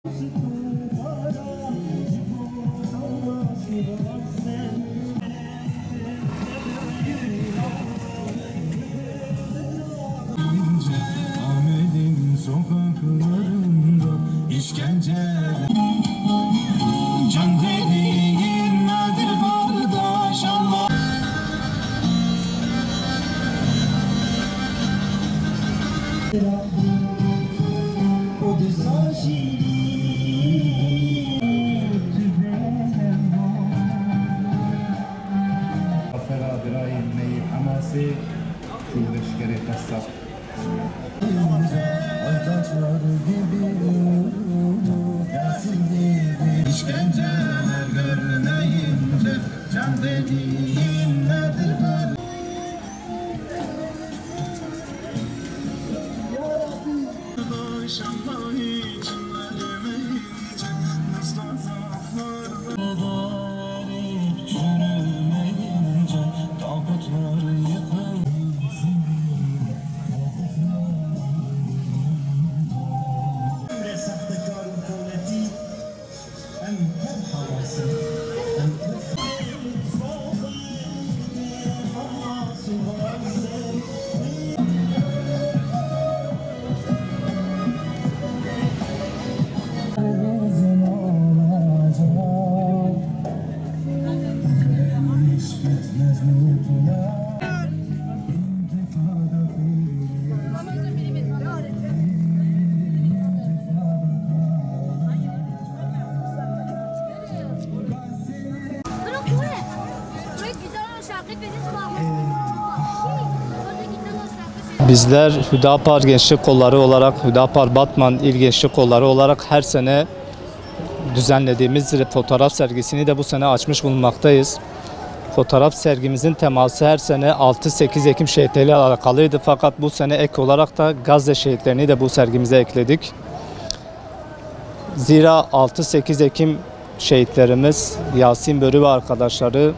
Ahmet'in sokaklarında işkenceler. Can dediğin nedir kardeş Allah? O güzel شو لشكري قصة aytaçlar gibi Yasin gibi işkenceler görmeyince can dediğin nedir böyle? Allah için veremeyince nasıl azaplar verip çürümeyince tabutlar yıkılır. Bizler Hüdapar Gençlik Kolları olarak, Hüdapar Batman İl Gençlik Kolları olarak her sene düzenlediğimiz fotoğraf sergisini de bu sene açmış bulunmaktayız. Fotoğraf sergimizin teması her sene 6-8 Ekim şehitleriyle alakalıydı. Fakat bu sene ek olarak da Gazze şehitlerini de bu sergimize ekledik. Zira 6-8 Ekim şehitlerimiz Yasin Börü ve arkadaşları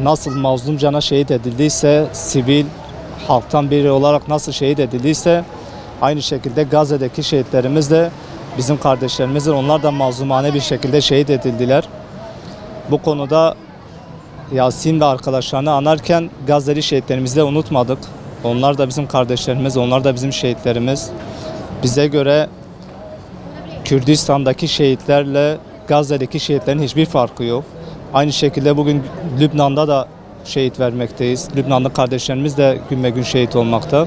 nasıl mazlumcana şehit edildiyse, sivil halktan biri olarak nasıl şehit edildiyse aynı şekilde Gazze'deki şehitlerimiz de bizim kardeşlerimizdir. Onlar da mazlumane bir şekilde şehit edildiler. Bu konuda Yasin ve arkadaşlarını anarken Gazze'li şehitlerimizi de unutmadık. Onlar da bizim kardeşlerimiz, onlar da bizim şehitlerimiz. Bize göre Kürdistan'daki şehitlerle Gazze'deki şehitlerin hiçbir farkı yok. Aynı şekilde bugün Lübnan'da da şehit vermekteyiz. Lübnanlı kardeşlerimiz de günbegün şehit olmakta.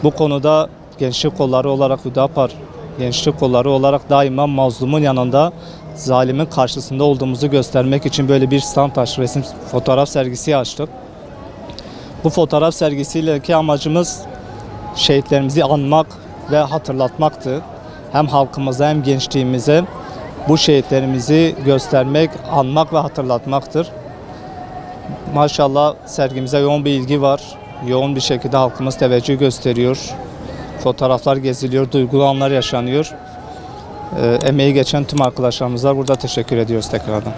Bu konuda gençlik kolları olarak, Hüdapar gençlik kolları olarak daima mazlumun yanında, zalimin karşısında olduğumuzu göstermek için böyle bir stand taş resim fotoğraf sergisi açtık. Bu fotoğraf sergisiyle amacımız şehitlerimizi anmak ve hatırlatmaktı. Hem halkımıza hem gençliğimize bu şehitlerimizi göstermek, anmak ve hatırlatmaktır. Maşallah sergimize yoğun bir ilgi var. Yoğun bir şekilde halkımız teveccüh gösteriyor. Fotoğraflar geziliyor, duygulu anlar yaşanıyor. Emeği geçen tüm arkadaşlarımıza burada teşekkür ediyoruz tekrardan.